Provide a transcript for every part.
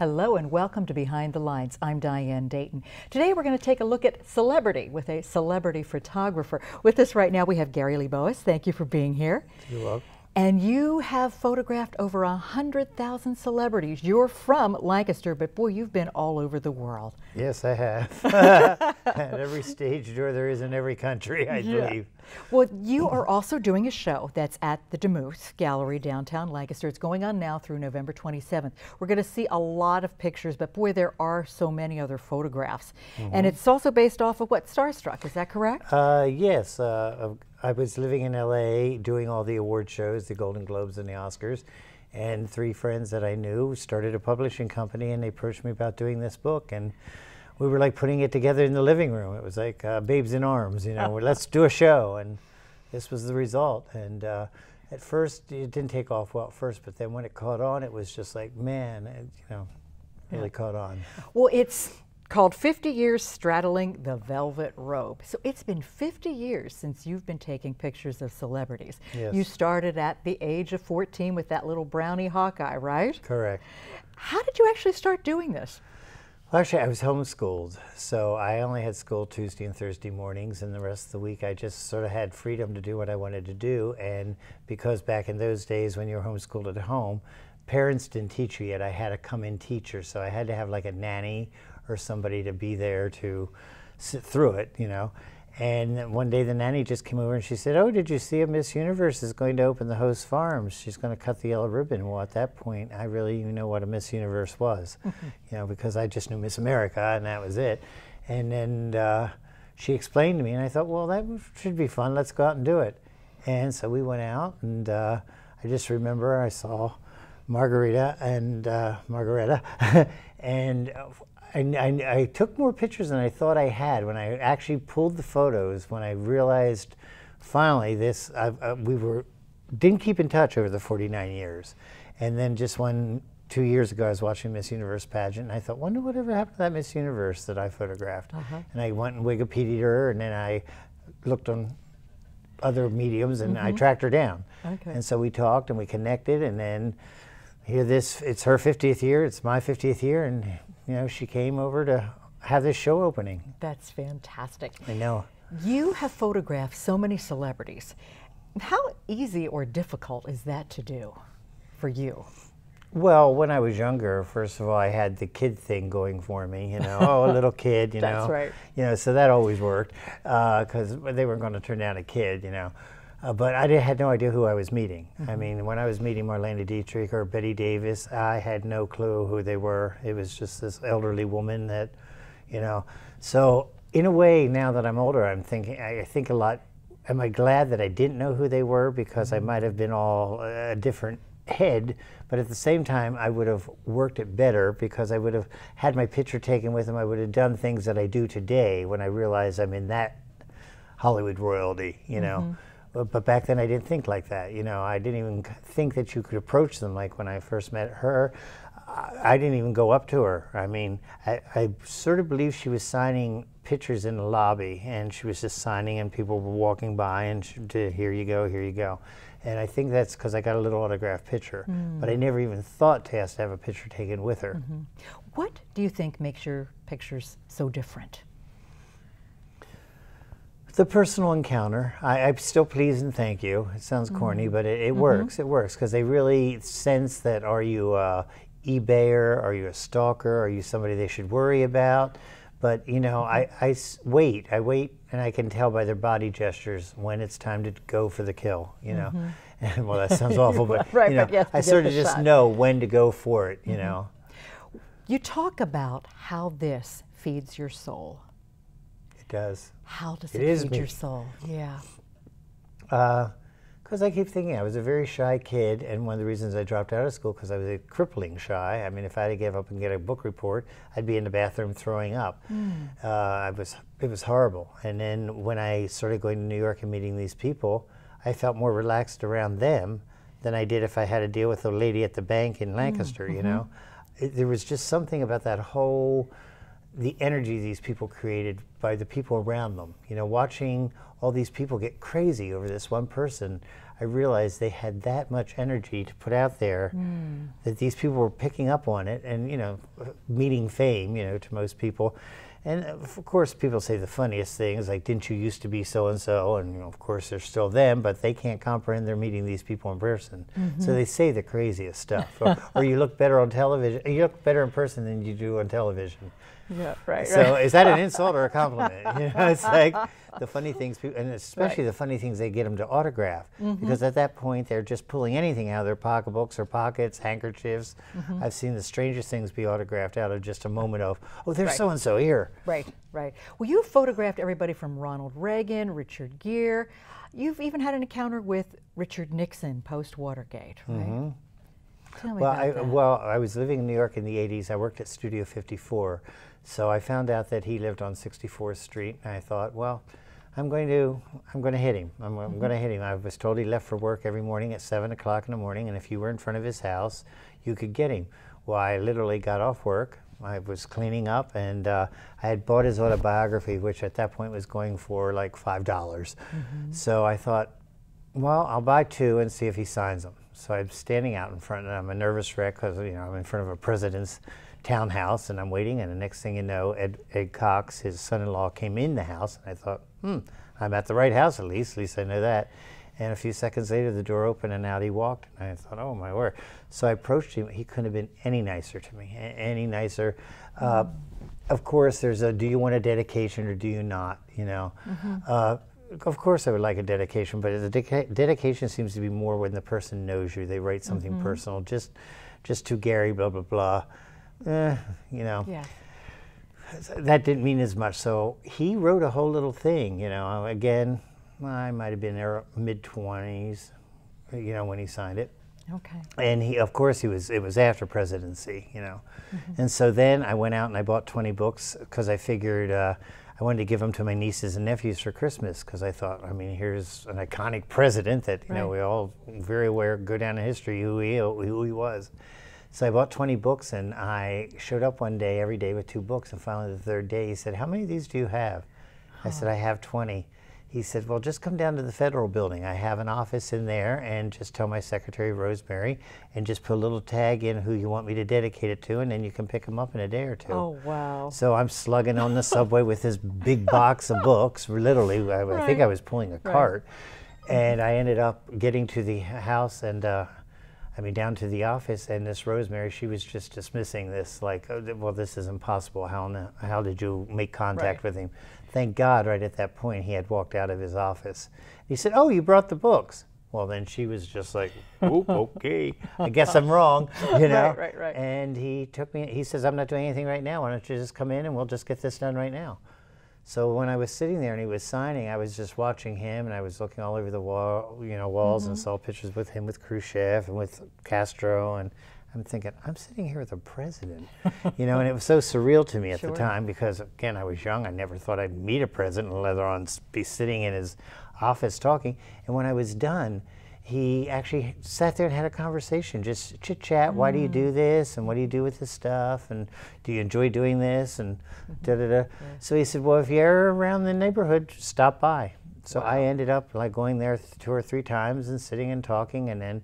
Hello and welcome to Behind the Lines. I'm Diane Dayton. Today we're going to take a look at celebrity with a celebrity photographer. With us right now we have Gary Lee Boas. Thank you for being here. You're welcome. And you have photographed over 100,000 celebrities. You're from Lancaster, but boy, you've been all over the world. Yes, I have. At every stage there is in every country, I believe. Well, you are also doing a show that's at the DeMuth Gallery downtown Lancaster. It's going on now through November 27th. We're going to see a lot of pictures, but boy, there are so many other photographs. And it's also based off of what, Starstruck, is that correct? Yes. I was living in LA doing all the award shows, the Golden Globes and the Oscars, and three friends that I knew started a publishing company and they approached me about doing this book, and we were like putting it together in the living room. It was like babes in arms, you know, let's do a show, and this was the result. And at first it didn't take off well at first, but then when it caught on, it was just like, man, really caught on. Well, it's called 50 Years Straddling the Velvet Rope. So it's been 50 years since you've been taking pictures of celebrities. Yes. You started at the age of 14 with that little brownie Hawkeye, right? Correct. How did you actually start doing this? Well, actually, I was homeschooled, so I only had school Tuesday and Thursday mornings, and the rest of the week I just sort of had freedom to do what I wanted to do. And because back in those days when you were homeschooled at home, parents didn't teach you yet. I had a come-in teacher, so I had to have like a nanny or somebody to be there to sit through it, you know. And one day the nanny just came over and she said, "Oh, did you see a Miss Universe is going to open the Host Farms? She's going to cut the yellow ribbon." Well, at that point, I really didn't know what a Miss Universe was, you know, because I just knew Miss America and that was it. And then she explained to me, and I thought, well, that should be fun. Let's go out and do it. And so we went out, and I just remember I saw Margareta, and I took more pictures than I thought I had. When I actually pulled the photos, when I realized finally this, didn't keep in touch over the 49 years. And then just 2 years ago, I was watching Miss Universe pageant, and I thought, wonder whatever happened to that Miss Universe that I photographed. And I went and Wikipedia'd her, and then I looked on other mediums, and I tracked her down. And so we talked, and we connected, and then it's her 50th year, it's my 50th year, and you know, she came over to have this show opening. That's fantastic. I know. You have photographed so many celebrities. How easy or difficult is that to do for you? Well, when I was younger, first of all, I had the kid thing going for me, you know, oh, a little kid, you know. That's right. You know, so that always worked, because they weren't going to turn down a kid, you know. But I had no idea who I was meeting. I mean, when I was meeting Marlene Dietrich or Betty Davis, I had no clue who they were. It was just this elderly woman that, you know. So in a way, now that I'm older, I'm thinking, I think a lot, am I glad that I didn't know who they were, because I might have been all a different head, but at the same time, I would have worked it better because I would have had my picture taken with them. I would have done things that I do today when I realize I'm in that Hollywood royalty, you know. But back then I didn't think like that, you know. I didn't even think that you could approach them. Like when I first met her, I didn't even go up to her. I mean, I sort of believe she was signing pictures in the lobby, and she was just signing, and people were walking by, and here you go, here you go. And I think that's because I got a little autographed picture, but I never even thought to ask to have a picture taken with her. What do you think makes your pictures so different? The personal encounter. I'm still please and thank you. It sounds corny, but it works. It works because they really sense that, are you a eBayer? Are you a stalker? Are you somebody they should worry about? But you know, I wait, and I can tell by their body gestures when it's time to go for the kill, you know. And, well, that sounds awful, but right, you know, but yes, I sort of just know when to go for it, you know. You talk about how this feeds your soul. It does. How does it feed your soul? Yeah. Because I keep thinking I was a very shy kid, and one of the reasons I dropped out of school because I was a crippling shy. I mean, if I had to give up and get a book report, I'd be in the bathroom throwing up. It was horrible. And then when I started going to New York and meeting these people, I felt more relaxed around them than I did if I had to deal with a lady at the bank in Lancaster, you know. There was just something about that whole, the energy these people created by the people around them. You know, watching all these people get crazy over this one person. I realized they had that much energy to put out there that these people were picking up on it and, you know, meeting fame, you know, to most people. And of course, people say the funniest things, like, didn't you used to be so-and-so? And, you know, of course, they're still them, but they can't comprehend they're meeting these people in person. So they say the craziest stuff. Or you look better on television, you look better in person than you do on television. Yeah, right. So is that an insult or a compliment? You know, it's like the funny things, and especially the funny things they get them to autograph, because at that point they're just pulling anything out of their pocketbooks or pockets, handkerchiefs. I've seen the strangest things be autographed out of just a moment of, oh, there's so and so here. Right, right. Well, you photographed everybody from Ronald Reagan, Richard Gere. You've even had an encounter with Richard Nixon post-Watergate, right? Tell me about that. Well, I was living in New York in the 80s. I worked at Studio 54. So I found out that he lived on 64th Street, and I thought, well, I'm going to hit him. I'm going to hit him. I was told he left for work every morning at 7 o'clock in the morning, and if you were in front of his house, you could get him. Well, I literally got off work. I was cleaning up, and I had bought his autobiography, which at that point was going for like $5. So I thought, well, I'll buy 2 and see if he signs them. So I'm standing out in front, and I'm a nervous wreck because, you know, I'm in front of a president's townhouse, and I'm waiting, and the next thing you know, Ed Cox, his son-in-law, came in the house, and I thought, I'm at the right house at least I know that. And a few seconds later, the door opened, and out he walked, and I thought, oh my word. So I approached him. He couldn't have been any nicer to me, any nicer. Of course, there's a, do you want a dedication or do you not, you know? Of course I would like a dedication, but the dedication seems to be more when the person knows you. They write something personal, just to Gary, blah, blah, blah. You know, that didn't mean as much. So he wrote a whole little thing, you know. Again, I might have been there mid-20s, you know, when he signed it. Okay. And he, of course, it was after presidency, you know. And so then I went out and I bought 20 books because I figured I wanted to give them to my nieces and nephews for Christmas, because I thought, I mean, here's an iconic president that, you know, we all very aware, go down in history who he was. So I bought 20 books, and I showed up one day, every day with 2 books, and finally the third day he said, how many of these do you have? I said, I have 20. He said, well, just come down to the Federal Building. I have an office in there, and just tell my secretary, Rosemary, and just put a little tag in who you want me to dedicate it to, and then you can pick them up in a day or 2. Oh, wow. So I'm slugging on the subway with this big box of books, literally. I think I was pulling a cart. And I ended up getting to the house, and I mean, down to the office, and this Rosemary, she was just dismissing this, like, oh, well, this is impossible. How did you make contact with him? Thank God, right at that point, he had walked out of his office. He said, oh, you brought the books. Well, then she was just like, oh, okay, I guess I'm wrong, you know? Right. And he took me, he says, I'm not doing anything right now. Why don't you just come in and we'll just get this done right now? So when I was sitting there and he was signing, I was just watching him, and I was looking all over the wall, you know, walls, and saw pictures with him, with Khrushchev and with Castro, and I'm thinking, I'm sitting here with a president, you know, and it was so surreal to me at the time, because again, I was young. I never thought I'd meet a president, let alone be sitting in his office talking. And when I was done, he actually sat there and had a conversation, just chit-chat. Why do you do this, and what do you do with this stuff, and do you enjoy doing this, and da-da-da. So he said, well, if you're around the neighborhood, stop by. So I ended up like going there 2 or 3 times and sitting and talking, and then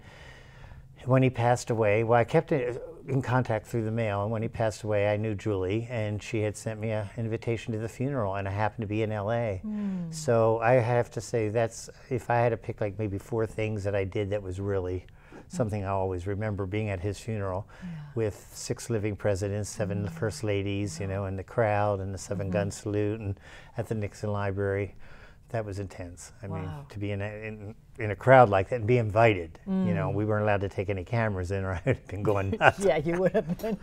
when he passed away, well, I kept in contact through the mail, and when he passed away, I knew Julie, and she had sent me an invitation to the funeral, and I happened to be in LA. So I have to say, that's, if I had to pick like maybe 4 things that I did that was really something I always remember, being at his funeral with 6 living presidents, 7 first ladies, you know, and the crowd, and the 7-gun salute, and at the Nixon Library. That was intense. I mean, to be in a crowd like that and be invited. You know, we weren't allowed to take any cameras in, or I would have been going nuts. Yeah, you would have been.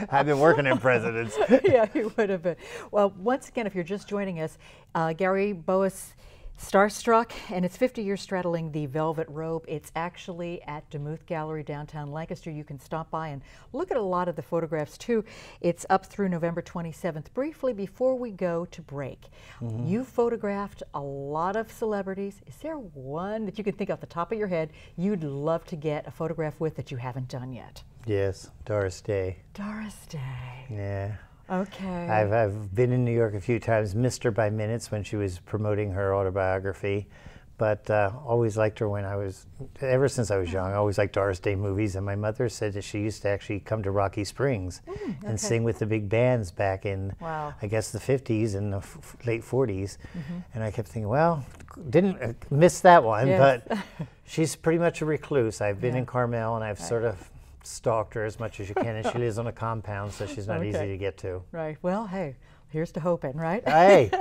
I've been working in presidents. Yeah, you would have been. Well, once again, if you're just joining us, Gary Boas, Starstruck, and it's 50 years straddling the velvet rope. It's actually at Demuth Gallery, downtown Lancaster. You can stop by and look at a lot of the photographs too. It's up through November 27th. Briefly, before we go to break, you photographed a lot of celebrities. Is there one that you can think off the top of your head you'd love to get a photograph with that you haven't done yet? Yes, Doris Day. Doris Day. Yeah. Okay. I've been in New York a few times, missed her by minutes when she was promoting her autobiography, but always liked her when I was, ever since I was young. I always liked Doris Day movies, and my mother said that she used to actually come to Rocky Springs and sing with the big bands back in, I guess, the 50s and the late 40s. And I kept thinking, well, didn't miss that one, but she's pretty much a recluse. I've been in Carmel, and I've sort of stalked her as much as you can, and she lives on a compound, so she's not easy to get to. Right. Well, hey, here's to hoping, right? Hey,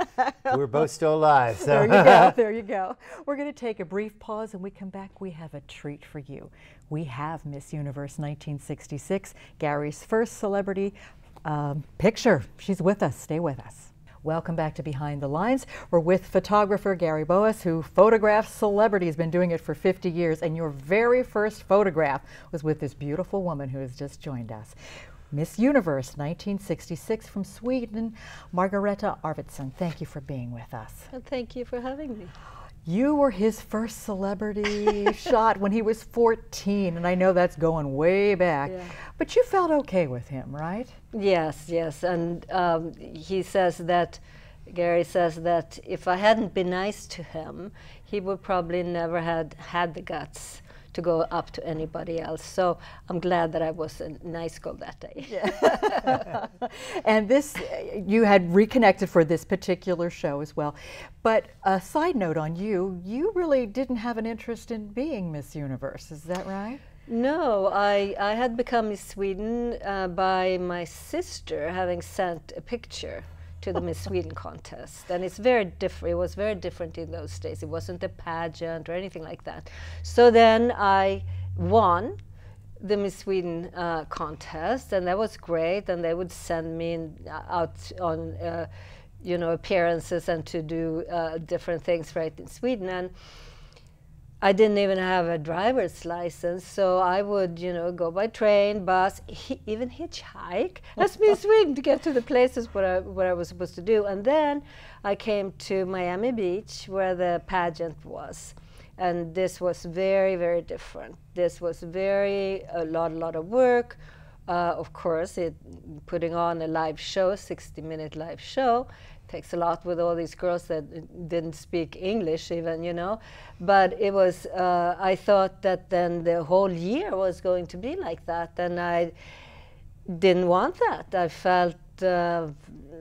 we're both still alive. So. There you go. There you go. We're going to take a brief pause, and we come back. We have a treat for you. We have Miss Universe 1966, Gary's first celebrity picture. She's with us. Stay with us. Welcome back to Behind the Lines. We're with photographer Gary Boas, who photographs celebrities, been doing it for 50 years, and your very first photograph was with this beautiful woman who has just joined us. Miss Universe 1966 from Sweden, Margareta Arvidsson. Thank you for being with us. And thank you for having me. You were his first celebrity shot when he was 14, and I know that's going way back, but you felt okay with him, right? Yes, yes, and he says that, Gary says that if I hadn't been nice to him, he would probably never had the guts to go up to anybody else. So I'm glad that I was a nice girl that day. Yeah. And this, you had reconnected for this particular show as well. But a side note on you, you really didn't have an interest in being Miss Universe, is that right? No, I had become Miss Sweden by my sister having sent a picture to the Miss Sweden contest, and it's very different. It was very different in those days. It wasn't a pageant or anything like that. So then I won the Miss Sweden contest, and that was great. And they would send me out on, you know, appearances and to do different things right in Sweden. And I didn't even have a driver's license, so I would, you know, go by train, bus, even hitchhike as Miss Sweden to get to the places what I was supposed to do. And then I came to Miami Beach, where the pageant was, and this was very, very different. This was a lot of work. Of course, putting on a live show, 60-minute live show. Takes a lot with all these girls that didn't speak English even, you know. But it was, I thought that then the whole year was going to be like that, and I didn't want that. I felt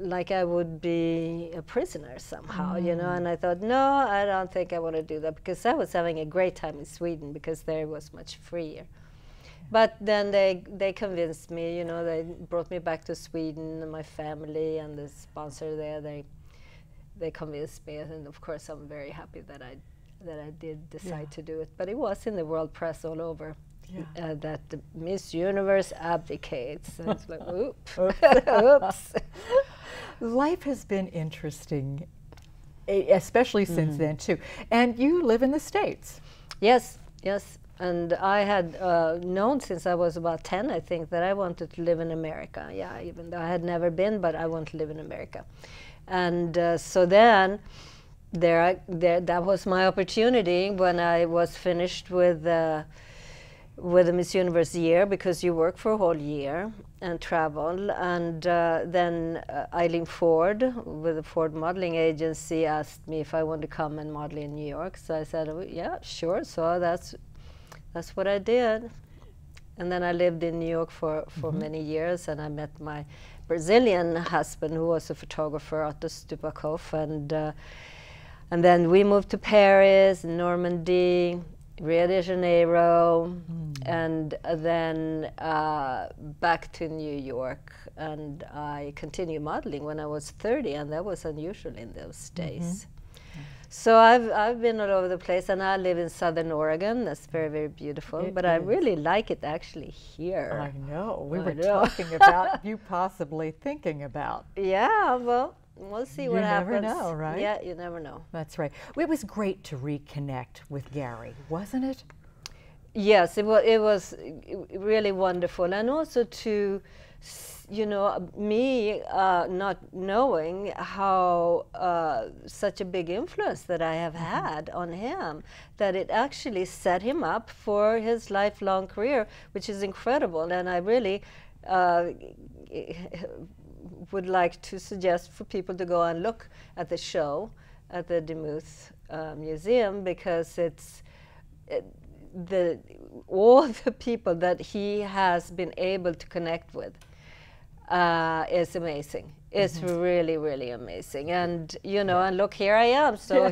like I would be a prisoner somehow, you know, and I thought, no, I don't think I want to do that, because I was having a great time in Sweden, because there it was much freer. But then they convinced me, you know, they brought me back to Sweden, and my family and the sponsor there, they convinced me, and of course I'm very happy that I did decide to do it. But it was in the world press all over that the Miss Universe abdicates, and it's like, oops, oops. Life has been interesting, especially since then too. And you live in the States. Yes, yes. And I had known since I was about 10, I think, that I wanted to live in America. Yeah, even though I had never been, but I want to live in America. And so then, that was my opportunity when I was finished with the Miss Universe year, because you work for a whole year and travel. And then Eileen Ford, with the Ford Modeling Agency, asked me if I wanted to come and model in New York. So I said, oh, yeah, sure. So that's what I did. And then I lived in New York for many years, and I met my Brazilian husband, who was a photographer, Otto Stupakov, and then we moved to Paris, Normandy, Rio de Janeiro, and then back to New York. And I continued modeling when I was 30, and that was unusual in those days. So I've been all over the place, and I live in Southern Oregon. That's very, very beautiful. But I really like it actually here. I know. We were talking about you possibly thinking about. Yeah, well, we'll see what happens. You never know, right? Yeah, you never know. That's right. It was great to reconnect with Gary, wasn't it? Yes, it was really wonderful. And also to, you know, me not knowing how such a big influence that I have had on him, that it actually set him up for his lifelong career, which is incredible. And I really would like to suggest for people to go and look at the show at the Demuth museum because all the people that he has been able to connect with is amazing. It's really, really amazing. And and look, here I am. So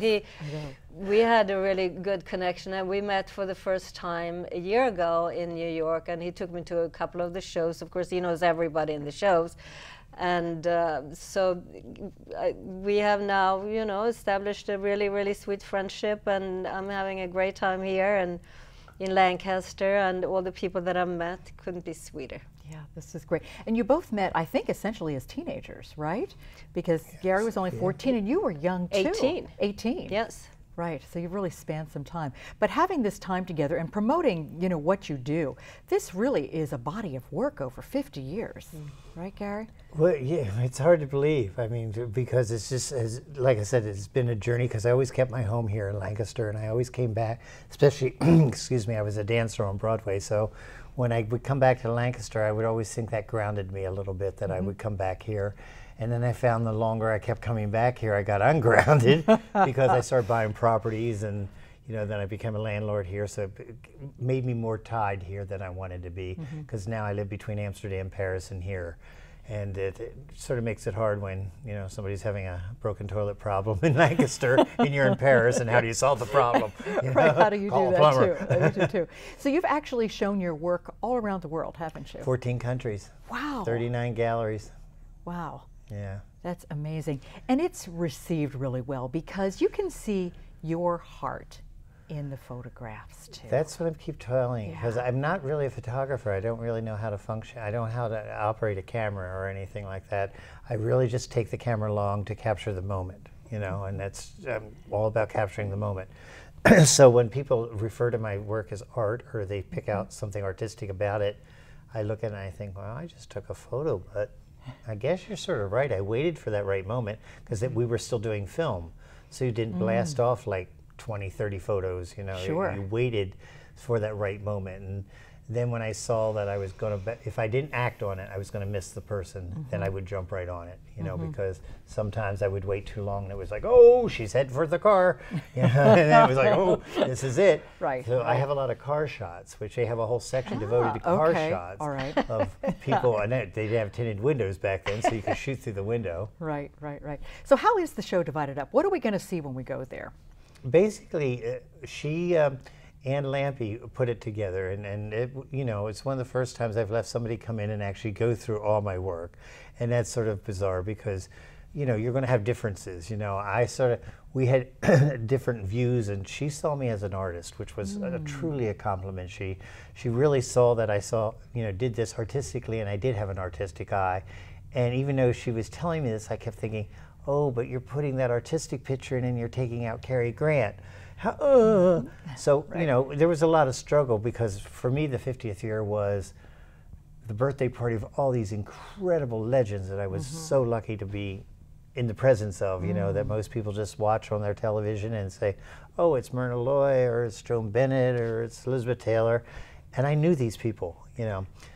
we had a really good connection, and we met for the first time a year ago in New York, and he took me to a couple of the shows. Of course, he knows everybody in the shows. And so we have now, established a really, really sweet friendship, and I'm having a great time here and in Lancaster, and all the people that I've met couldn't be sweeter. Yeah, this is great. And you both met, I think, essentially as teenagers, right? Because Gary was only 14 and you were young too. 18. 18. Yes. Right, so you've really spanned some time. But having this time together and promoting, what you do, this really is a body of work over 50 years. Right, Gary? Well, yeah, it's hard to believe. I mean, because it's just, like I said, it's been a journey because I always kept my home here in Lancaster, and I always came back, especially, excuse me, I was a dancer on Broadway, so when I would come back to Lancaster, I would always think that grounded me a little bit, that I would come back here. And then I found the longer I kept coming back here, I got ungrounded because I started buying properties, and then I became a landlord here, so it made me more tied here than I wanted to be, because now I live between Amsterdam, Paris, and here. And it sort of makes it hard when, somebody's having a broken toilet problem in Lancaster and you're in Paris, and how do you solve the problem? Right, how do you Call do a that plumber. too? So you've actually shown your work all around the world, haven't you? 14 countries. Wow. 39 galleries. Wow. Yeah. That's amazing. And it's received really well because you can see your heart in the photographs too. That's what I keep telling, because I'm not really a photographer. I don't really know how to function. I don't know how to operate a camera or anything like that. I really just take the camera along to capture the moment, and that's all about capturing the moment. So when people refer to my work as art, or they pick out something artistic about it, I look at it and I think, well, I just took a photo, but I guess you're sort of right. I waited for that right moment, because we were still doing film. So you didn't blast off like 20, 30 photos, Sure. You waited for that right moment. And then when I saw that I was going to, if I didn't act on it, I was going to miss the person, then I would jump right on it, because sometimes I would wait too long and it was like, oh, she's heading for the car. And then it was like, oh, this is it. Right. So I have a lot of car shots, which they have a whole section devoted to car shots of people. And they didn't have tinted windows back then, so you could shoot through the window. Right. So how is the show divided up? What are we going to see when we go there? Basically, she Ann Lampe put it together, and it, it's one of the first times I've left somebody come in and actually go through all my work, and that's sort of bizarre because, you're going to have differences. We had different views, and she saw me as an artist, which was truly a compliment. She really saw that I did this artistically, and I did have an artistic eye, and even though she was telling me this, I kept thinking, oh, but you're putting that artistic picture in and you're taking out Cary Grant. So, there was a lot of struggle, because for me the 50th year was the birthday party of all these incredible legends that I was so lucky to be in the presence of, that most people just watch on their television and say, oh, it's Myrna Loy, or it's Joan Bennett, or it's Elizabeth Taylor. And I knew these people,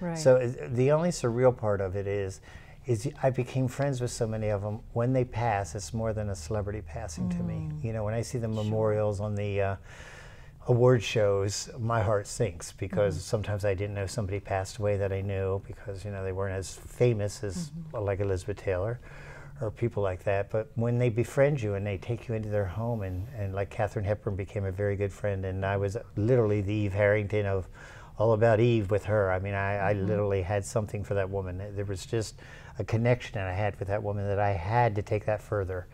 Right. So the only surreal part of it is I became friends with so many of them. When they pass, it's more than a celebrity passing to me. When I see the memorials on the award shows, my heart sinks, because sometimes I didn't know somebody passed away that I knew, because they weren't as famous as like Elizabeth Taylor or people like that. But when they befriend you and they take you into their home, and like Katharine Hepburn became a very good friend, and I was literally the Eve Harrington of All About Eve with her. I mean, I literally had something for that woman. There was just a connection that I had with that woman that I had to take that further.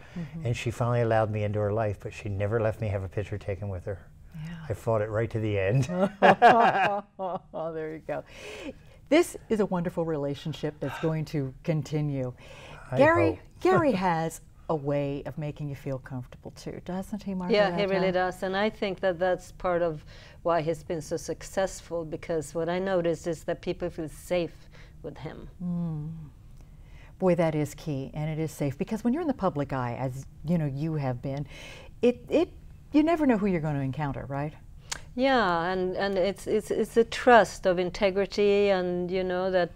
And she finally allowed me into her life, but she never left me have a picture taken with her. Yeah. I fought it right to the end. Oh, there you go. This is a wonderful relationship that's going to continue. Gary has a way of making you feel comfortable too, doesn't he, Margaret? Yeah, he really does. And I think that that's part of why he's been so successful, because what I noticed is that people feel safe with him. Boy, that is key, and it is safe, because when you're in the public eye, as you have been, you never know who you're going to encounter, right? Yeah, and it's a trust of integrity, and that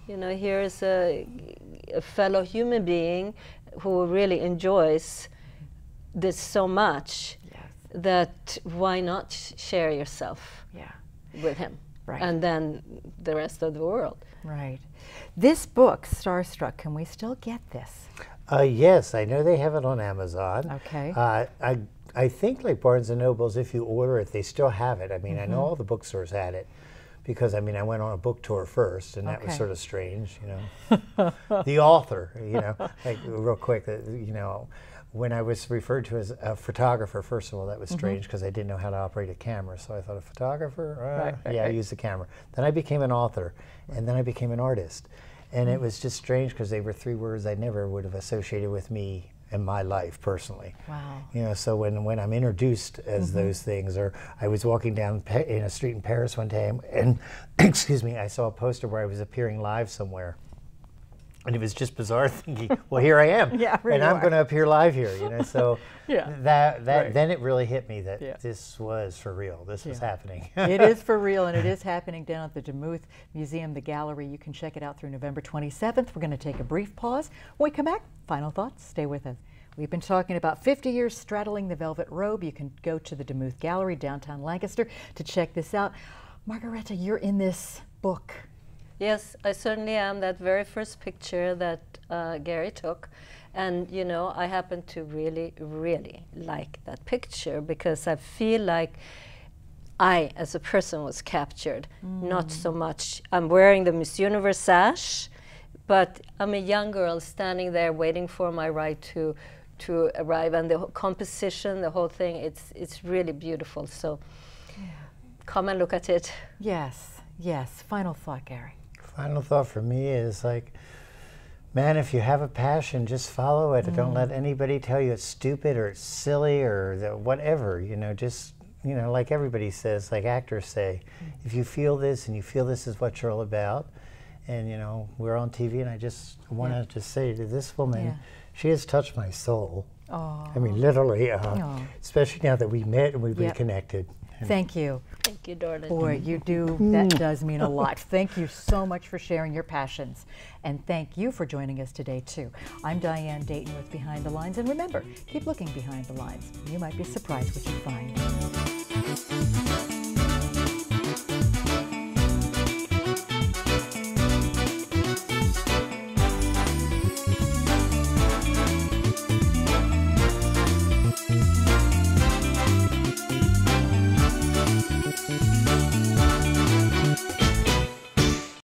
here is a fellow human being who really enjoys there's so much that why not share yourself with him? Right. And then the rest of the world. Right. This book, Starstruck, can we still get this? Yes, I know they have it on Amazon. Okay. I think like Barnes and Nobles, if you order it, they still have it. I mean, I know all the bookstores had it because I mean, I went on a book tour first, and that was sort of strange, you know. The author, you know, like real quick, you know, when I was referred to as a photographer, first of all, that was strange because I didn't know how to operate a camera. So I thought, a photographer? I use the camera. Then I became an author, and then I became an artist. And it was just strange because they were three words I never would have associated with me in my life personally. Wow. You know, so when I'm introduced as those things, or I was walking down in a street in Paris one day and excuse me, I saw a poster where I was appearing live somewhere. And it was just bizarre thinking, well, here I am, and I'm going to appear live here, you know. So then it really hit me that this was for real. This was happening. It is for real, and it is happening down at the Demuth Museum, the gallery. You can check it out through November 27th. We're going to take a brief pause. When we come back, final thoughts. Stay with us. We've been talking about 50 years straddling the velvet robe. You can go to the Demuth Gallery, downtown Lancaster, to check this out. Margareta, you're in this book. Yes, I certainly am. That very first picture that Gary took, and you know, I happen to really, really like that picture because I feel like I, as a person, was captured. Not so much. I'm wearing the Miss Universe sash, but I'm a young girl standing there waiting for my ride to arrive, and the composition, the whole thing, it's really beautiful. So come and look at it. Yes, yes. Final thought, Gary. Final thought for me is like, man, if you have a passion, just follow it. Don't let anybody tell you it's stupid or it's silly or whatever, you know, just, you know, like everybody says, like actors say, if you feel this and you feel this is what you're all about, and, you know, we're on TV, and I just want to just say to this woman, she has touched my soul. I mean, literally, especially now that we met and we've reconnected. Thank you. Thank you, darling. Boy, you do, that does mean a lot. Thank you so much for sharing your passions. And thank you for joining us today, too. I'm Diane Dayton with Behind the Lines. And remember, keep looking behind the lines. You might be surprised what you find.